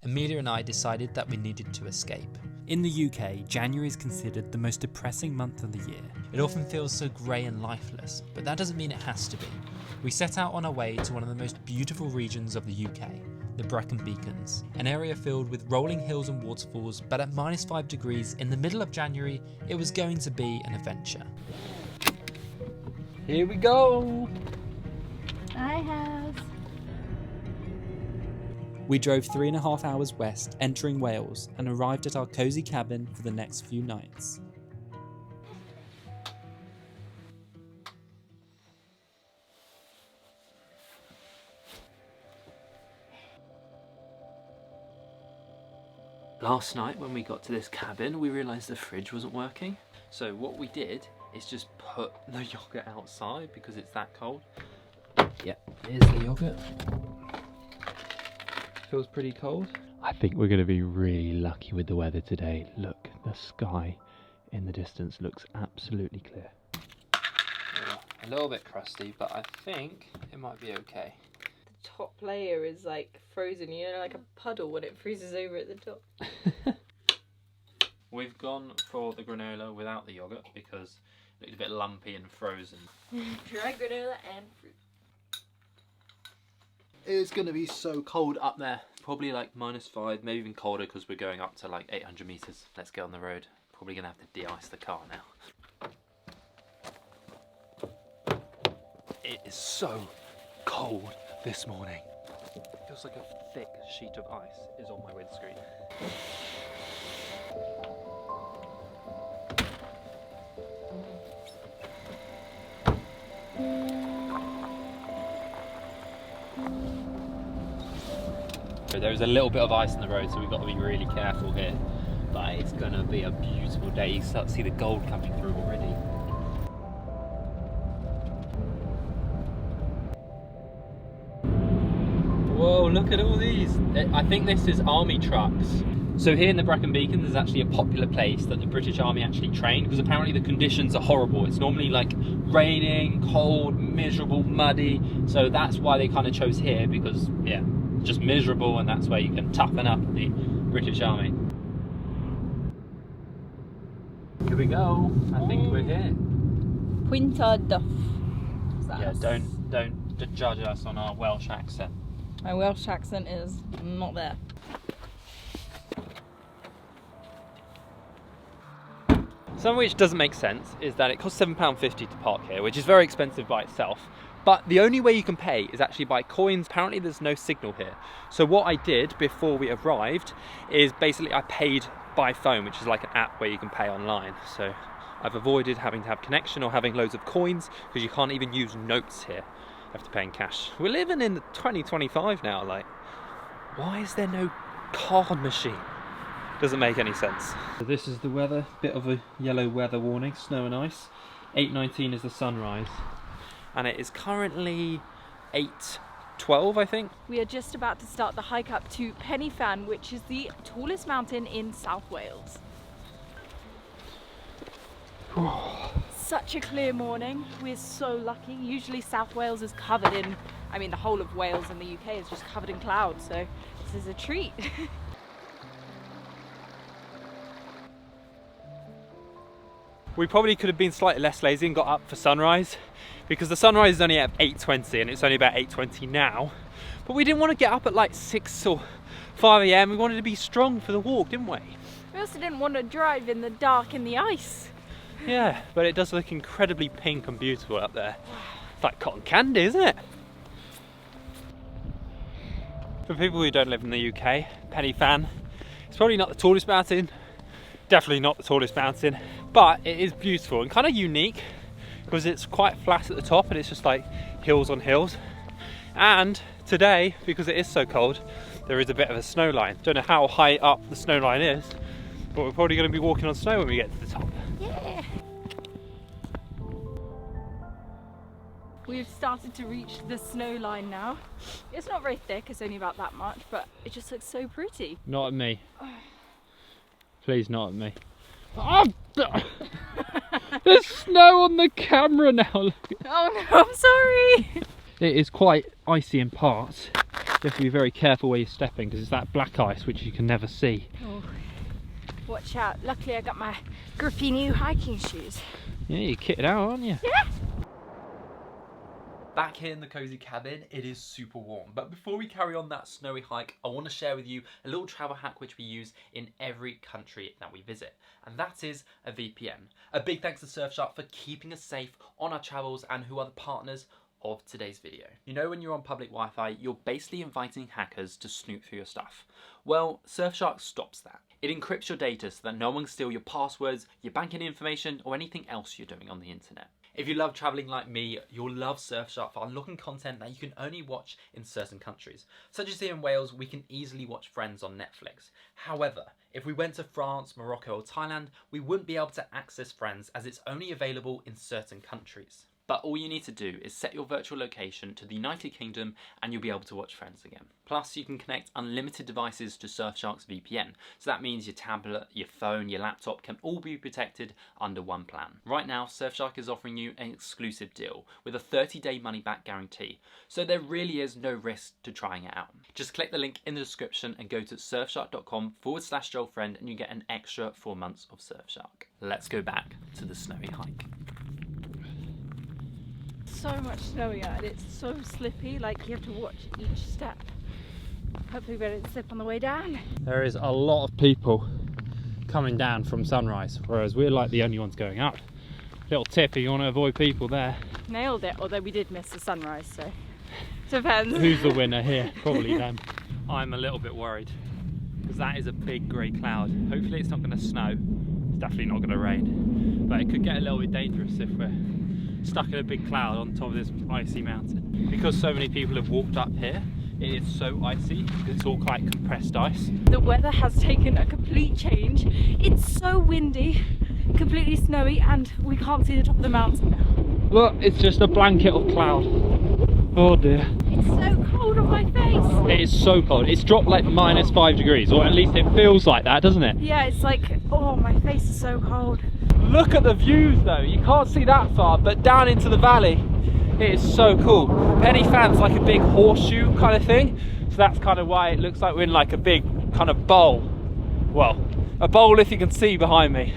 Emilia and I decided that we needed to escape. In the UK, January is considered the most depressing month of the year. It often feels so grey and lifeless, but that doesn't mean it has to be. We set out on our way to one of the most beautiful regions of the UK, the Brecon Beacons, an area filled with rolling hills and waterfalls, but at -5 degrees in the middle of January, it was going to be an adventure. Here we go! I have. We drove 3.5 hours west, entering Wales, and arrived at our cosy cabin for the next few nights. Last night when we got to this cabin, we realised the fridge wasn't working. So what we did is just put the yoghurt outside because it's that cold. Yep, here's the yoghurt. Feels pretty cold. I think we're going to be really lucky with the weather today. Look, the sky in the distance looks absolutely clear. A little bit crusty, but I think it might be okay. The top layer is like frozen, you know, like a puddle when it freezes over at the top. We've gone for the granola without the yoghurt because it looked a bit lumpy and frozen. Dry granola and fruit. It's going to be so cold up there. Probably like -5, maybe even colder because we're going up to like 800 metres. Let's get on the road. Probably going to have to de-ice the car now. It is so cold this morning. It feels like a thick sheet of ice is on my windscreen. There's a little bit of ice on the road, so we've got to be really careful here. But it's going to be a beautiful day. You start to see the gold coming through already. Whoa, look at all these. I think this is army trucks. So here in the Brecon Beacons there's actually a popular place that the British Army actually trained because apparently the conditions are horrible. It's normally like raining, cold, miserable, muddy. So that's why they kind of chose here because, yeah, just miserable, and that's where you can toughen up the British Army. Here we go. I think we're here. Pwynta Duff. Yeah, don't judge us on our Welsh accent. My Welsh accent is not there. Something which doesn't make sense is that it costs £7.50 to park here, which is very expensive by itself. But the only way you can pay is actually by coins. Apparently there's no signal here. So what I did before we arrived is basically I paid by phone, which is like an app where you can pay online. So I've avoided having to have connection or having loads of coins because you can't even use notes here. You have to pay in cash. We're living in 2025 now, like, why is there no card machine? Doesn't make any sense. So this is the weather, bit of a yellow weather warning, snow and ice. 8:19 is the sunrise. And it is currently 8:12, I think. We are just about to start the hike up to Pen Y Fan, which is the tallest mountain in South Wales. Such a clear morning. We're so lucky. Usually South Wales is covered in, I mean the whole of Wales in the UK is just covered in clouds, so this is a treat. We probably could have been slightly less lazy and got up for sunrise because the sunrise is only at 8:20 and it's only about 8:20 now. But we didn't want to get up at like 6 or 5 AM. We wanted to be strong for the walk, didn't we? We also didn't want to drive in the dark in the ice. Yeah, but it does look incredibly pink and beautiful up there. It's like cotton candy, isn't it? For people who don't live in the UK, Pen Y Fan, it's probably not the tallest mountain, definitely not the tallest mountain, but it is beautiful and kind of unique because it's quite flat at the top and it's just like hills on hills. And today, because it is so cold, there is a bit of a snow line. Don't know how high up the snow line is, but we're probably going to be walking on snow when we get to the top. Yeah. We've started to reach the snow line now. It's not very thick, it's only about that much, but it just looks so pretty. Not at me. Please, not at me. Oh, there's snow on the camera now. Look. Oh no, I'm sorry. It is quite icy in parts. have to be very careful where you're stepping because it's that black ice which you can never see. Oh, watch out. Luckily I got my grippy new hiking shoes. Yeah, you're kitted out, aren't you? Yeah. Back here in the Cosy Cabin, it is super warm. But before we carry on that snowy hike, I want to share with you a little travel hack which we use in every country that we visit. And that is a VPN. A big thanks to Surfshark for keeping us safe on our travels and who are the partners of today's video. You know, when you're on public Wi-Fi, you're basically inviting hackers to snoop through your stuff. Well, Surfshark stops that. It encrypts your data so that no one can steal your passwords, your banking information, or anything else you're doing on the internet. If you love traveling like me, you'll love Surfshark for unlocking content that you can only watch in certain countries. Such as here in Wales, we can easily watch Friends on Netflix. However, if we went to France, Morocco, or Thailand, we wouldn't be able to access Friends as it's only available in certain countries. But all you need to do is set your virtual location to the United Kingdom and you'll be able to watch Friends again. Plus, you can connect unlimited devices to Surfshark's VPN. So that means your tablet, your phone, your laptop can all be protected under one plan. Right now, Surfshark is offering you an exclusive deal with a 30-day money-back guarantee. So there really is no risk to trying it out. Just click the link in the description and go to surfshark.com/Joelfriend and you get an extra 4 months of Surfshark. Let's go back to the snowy hike. So much snowy out and it's so slippy, like you have to watch each step. Hopefully we don't slip on the way down. There is a lot of people coming down from sunrise, whereas we're like the only ones going up. Little tip if you want to avoid people there. Nailed it, although we did miss the sunrise, so depends. Who's the winner here? Probably them. I'm a little bit worried because that is a big grey cloud. Hopefully it's not going to snow. It's definitely not going to rain, but it could get a little bit dangerous if we're stuck in a big cloud on top of this icy mountain. Because so many people have walked up here, it is so icy because it's all quite compressed ice. The weather has taken a complete change. It's so windy, completely snowy, and we can't see the top of the mountain now. Look, it's just a blanket of cloud. Oh dear. It's so cold on my face. It is so cold. It's dropped like -5 degrees, or at least it feels like that, doesn't it? Yeah, it's like, oh, my face is so cold. Look at the views though, you can't see that far, but down into the valley, it is so cool. Pen Y Fan's like a big horseshoe kind of thing, so that's kind of why it looks like we're in like a big kind of bowl. Well, a bowl if you can see behind me.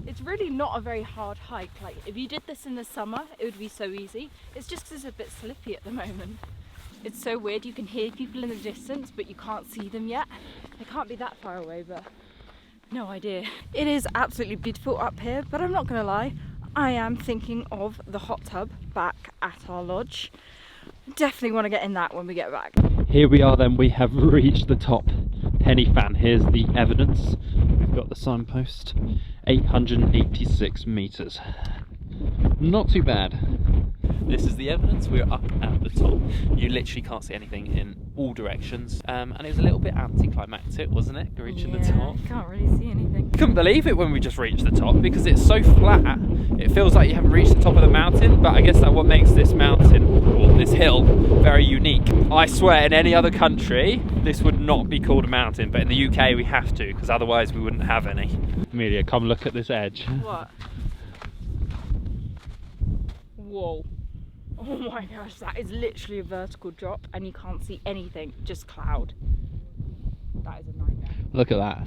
It's really not a very hard hike. Like, if you did this in the summer, it would be so easy. It's just because it's a bit slippy at the moment. It's so weird, you can hear people in the distance, but you can't see them yet. They can't be that far away, but no idea. It is absolutely beautiful up here, but I'm not gonna lie, I am thinking of the hot tub back at our lodge. Definitely want to get in that when we get back. Here we are then, we have reached the top. Pen Y Fan, here's the evidence. We've got the signpost, 886 metres. Not too bad. This is the evidence, we're up at the top. You literally can't see anything in all directions. And it was a little bit anticlimactic, wasn't it, reaching the top? You can't really see anything. Couldn't believe it when we just reached the top because it's so flat. It feels like you haven't reached the top of the mountain, but I guess that's what makes this mountain, or this hill, very unique. I swear in any other country, this would not be called a mountain, but in the UK we have to, because otherwise we wouldn't have any. Emilia, come look at this edge. What? Whoa. Oh my gosh, that is literally a vertical drop and you can't see anything, just cloud. That is a nightmare. Look at that.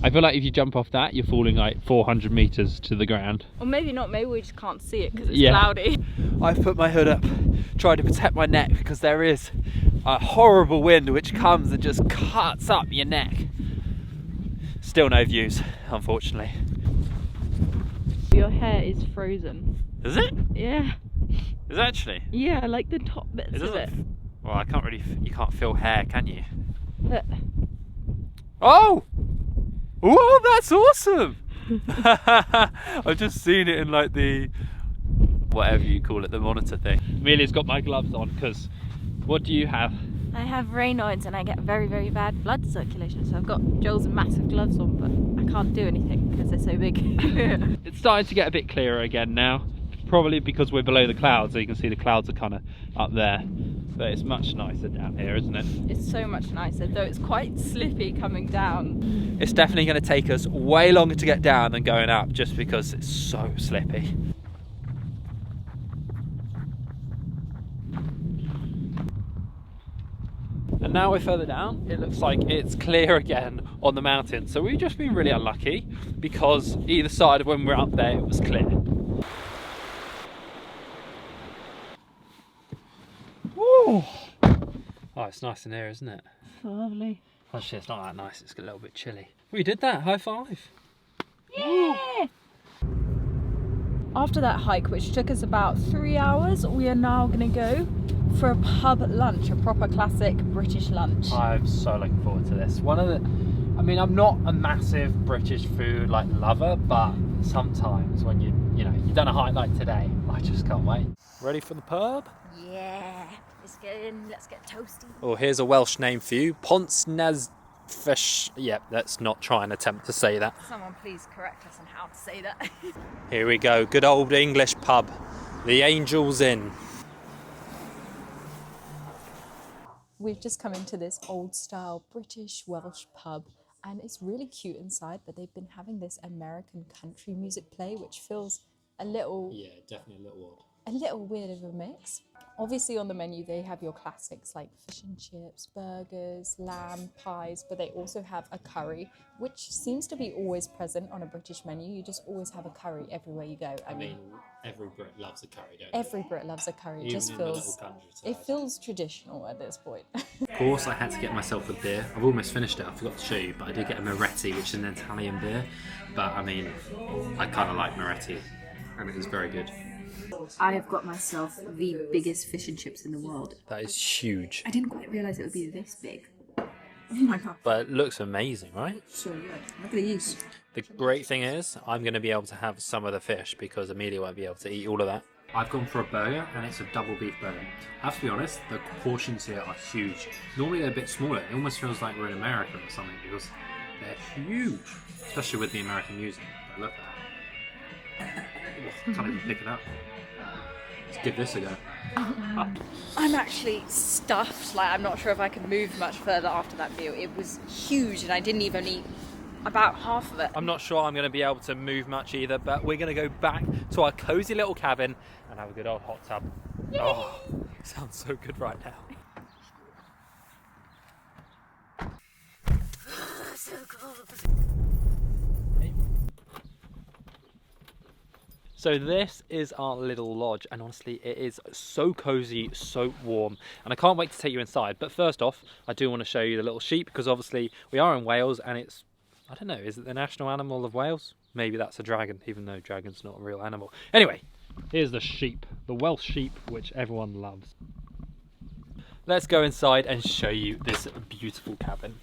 I feel like if you jump off that, you're falling like 400 metres to the ground. Or maybe not, maybe we just can't see it because it's cloudy. I've put my hood up, trying to protect my neck because there is a horrible wind which comes and just cuts up your neck. Still no views, unfortunately. Your hair is frozen. Is it? Yeah. Is it actually? Yeah, like the top bits of it. Well, I can't really, you can't feel hair, can you? Look. Oh! Whoa, that's awesome! I've just seen it in like the, whatever you call it, the monitor thing. Emilia's got my gloves on because, what do you have? I have Raynaud's and I get very, very bad blood circulation, so I've got Joel's massive gloves on, but I can't do anything because they're so big. It's starting to get a bit clearer again now. Probably because we're below the clouds, so you can see the clouds are kind of up there. But it's much nicer down here, isn't it? It's so much nicer, though it's quite slippy coming down. It's definitely going to take us way longer to get down than going up, just because it's so slippy. now we're further down, it looks like it's clear again on the mountain. So we've just been really unlucky because either side of when we're up there, it was clear. Woo! Oh, it's nice in here, isn't it? Lovely. Actually, it's not that nice, it's a little bit chilly. We did that, high five. Yeah! After that hike, which took us about 3 hours, we are now going to go for a pub lunch, a proper classic British lunch. I'm so looking forward to this. I mean, I'm not a massive British food like lover, but sometimes when you've done a hike like today, I just can't wait. Ready for the pub? Yeah, let's get in, let's get toasty. Oh, here's a Welsh name for you. Ponsnazfish. Yeah, let's not try and attempt to say that. Someone please correct us on how to say that. Here we go, good old English pub. The Angel's Inn. We've just come into this old style British Welsh pub and it's really cute inside, but they've been having this American country music play, which feels a little... Yeah, definitely a little odd. A little weird of a mix. Obviously on the menu they have your classics like fish and chips, burgers, lamb, pies, but they also have a curry, which seems to be always present on a British menu. You just always have a curry everywhere you go. I mean, every Brit loves a curry, don't they? Every Brit loves a curry. It Even just in feels, the little countryside. it feels traditional at this point. Of course, I had to get myself a beer. I've almost finished it, I forgot to show you, but I did get a Moretti, which is an Italian beer. But I mean, I kind of like Moretti, and it was very good. I have got myself the biggest fish and chips in the world. That is huge. I didn't quite realise it would be this big. Oh my god. But it looks amazing, right? So good. Look at these. The great thing is, I'm going to be able to have some of the fish because Emilia won't be able to eat all of that. I've gone for a burger, and it's a double beef burger. I have to be honest, the portions here are huge. Normally they're a bit smaller. It almost feels like we're in America or something because they're huge, especially with the American music. But look at that. Oh, can't even pick it up. Let's give this a go. I'm actually stuffed. Like, I'm not sure if I could move much further after that meal. It was huge and I didn't even eat about half of it. I'm not sure I'm going to be able to move much either, but we're going to go back to our cosy little cabin and have a good old hot tub. Yay! Oh, it sounds so good right now. So cold. So this is our little lodge, and honestly it is so cozy, so warm, and I can't wait to take you inside. But first off, I do want to show you the little sheep, because obviously we are in Wales and it's, I don't know, is it the national animal of Wales? Maybe that's a dragon, even though dragon's not a real animal. Anyway, here's the sheep, the Welsh sheep, which everyone loves. Let's go inside and show you this beautiful cabin.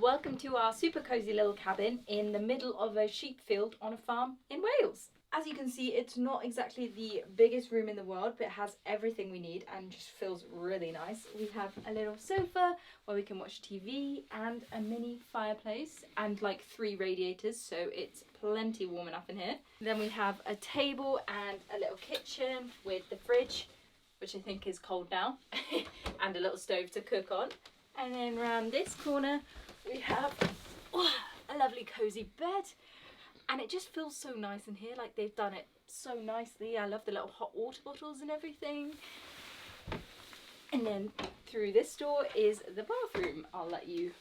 Welcome to our super cozy little cabin in the middle of a sheep field on a farm in Wales. As you can see, it's not exactly the biggest room in the world, but it has everything we need and just feels really nice. We have a little sofa where we can watch TV and a mini fireplace and like 3 radiators, so it's plenty warm enough in here. Then we have a table and a little kitchen with the fridge, which I think is cold now, and a little stove to cook on. And then around this corner, we have a lovely cozy bed. And it just feels so nice in here, like they've done it so nicely. I love the little hot water bottles and everything. And then through this door is the bathroom. I'll let you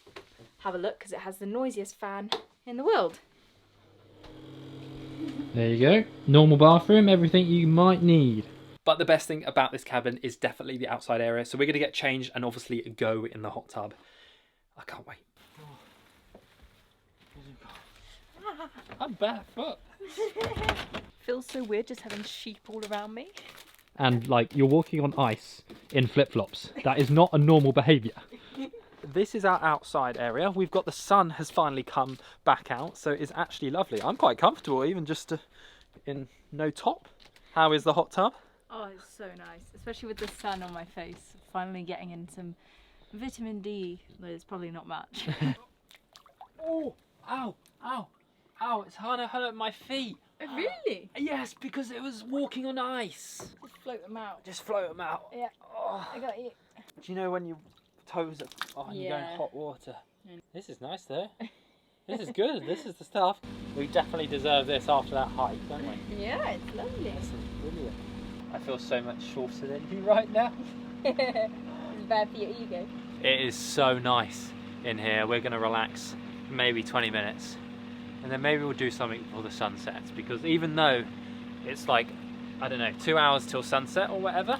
have a look because it has the noisiest fan in the world. There you go, normal bathroom, everything you might need. But the best thing about this cabin is definitely the outside area. So we're going to get changed and obviously go in the hot tub. I can't wait. I'm barefoot. Feels so weird just having sheep all around me. And like you're walking on ice in flip-flops. That is not a normal behaviour. This is our outside area. We've got the sun has finally come back out, so it's actually lovely. I'm quite comfortable even just in no top. How is the hot tub? Oh, it's so nice, especially with the sun on my face. Finally getting in some vitamin D. There's probably not much. Oh, ow, ow. Ow, it's hurt my feet. Really? Yes, because it was walking on ice. Just float them out. Just float them out. Yeah, Oh. I got you. Do you know when your toes are and you go in hot water? This is nice though. This is good. This is the stuff. We definitely deserve this after that hike, don't we? Yeah, it's lovely. This is brilliant. I feel so much shorter than you right now. It's bad for your ego. It is so nice in here. We're going to relax maybe 20 minutes and then maybe we'll do something before the sun sets, because even though it's like, I don't know, 2 hours till sunset or whatever,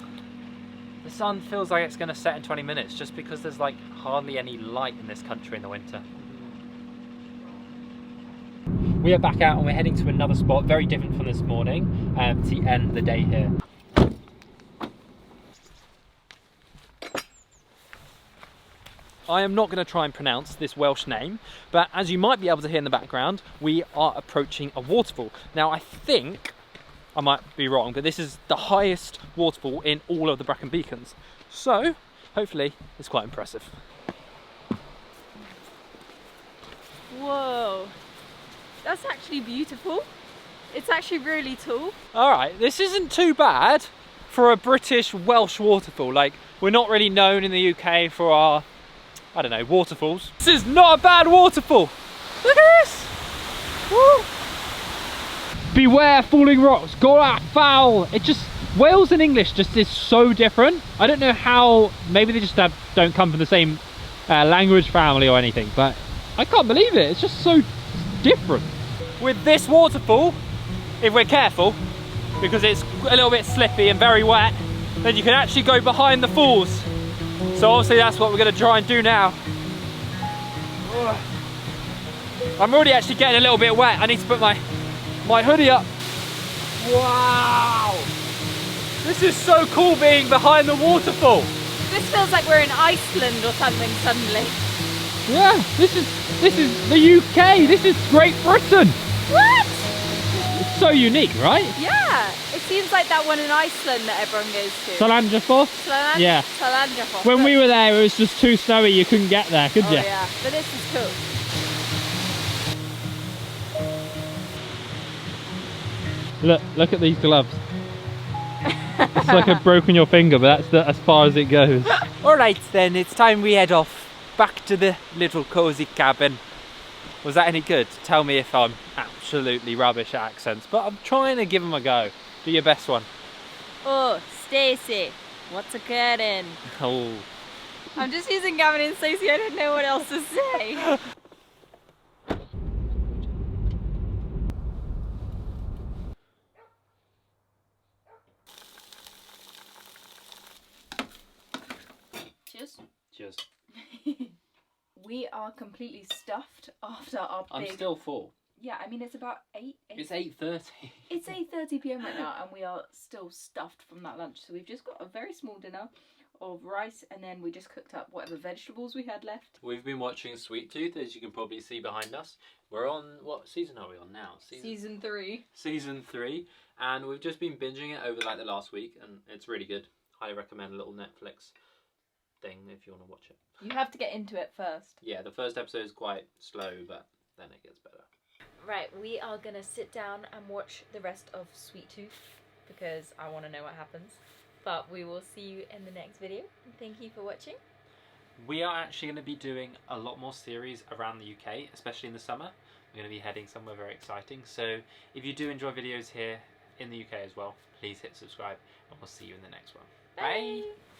the sun feels like it's going to set in 20 minutes just because there's like hardly any light in this country in the winter. We are back out and we're heading to another spot very different from this morning to end the day here. I am not going to try and pronounce this Welsh name, but as you might be able to hear in the background, we are approaching a waterfall. Now I think, I might be wrong, but this is the highest waterfall in all of the Brecon beacons. So hopefully it's quite impressive. Whoa, that's actually beautiful. It's actually really tall. All right, this isn't too bad for a British Welsh waterfall. Like, we're not really known in the UK for our, I don't know, waterfalls. This is not a bad waterfall. Look at this. Woo. Beware falling rocks, go out foul. It just, Wales and English just is so different. I don't know how, maybe they just don't come from the same language family or anything, but I can't believe it. It's just so different. With this waterfall, if we're careful, because it's a little bit slippy and very wet, then you can actually go behind the falls. So obviously that's what we're going to try and do now. I'm already actually getting a little bit wet. I need to put my hoodie up. Wow! This is so cool being behind the waterfall. This feels like we're in Iceland or something suddenly. Yeah, this is the UK. This is Great Britain. What? It's so unique, right? Yeah, it seems like that one in Iceland that everyone goes to. Salandrafoss? Yeah. When we were there, it was just too snowy. You couldn't get there, could you? Oh yeah, but this is cool. Look at these gloves. It's like I've broken your finger, but that's as far as it goes. Alright then, it's time we head off back to the little cosy cabin. Was that any good? Tell me if I'm absolutely rubbish at accents, but I'm trying to give them a go. Do your best one. Oh, Stacey, what's occurring? Oh. I'm just using Gavin and Stacey, I don't know what else to say. Cheers. Cheers. We are completely stuffed after our big... I'm still full. Yeah, I mean it's about 8... It's 8:30. It's 8:30 PM right now and we are still stuffed from that lunch. So we've just got a very small dinner of rice and then we just cooked up whatever vegetables we had left. We've been watching Sweet Tooth, as you can probably see behind us. We're on, what season are we on now? Season 3. Season 3, and we've just been binging it over like the last week and it's really good. Highly recommend a little Netflix thing if you want to watch it. You have to get into it first. Yeah, the first episode is quite slow, but then it gets better. Right, we are going to sit down and watch the rest of Sweet Tooth because I want to know what happens. But we will see you in the next video. And thank you for watching. We are actually going to be doing a lot more series around the UK, especially in the summer. We're going to be heading somewhere very exciting. So if you do enjoy videos here in the UK as well, please hit subscribe and we'll see you in the next one. Bye. Bye.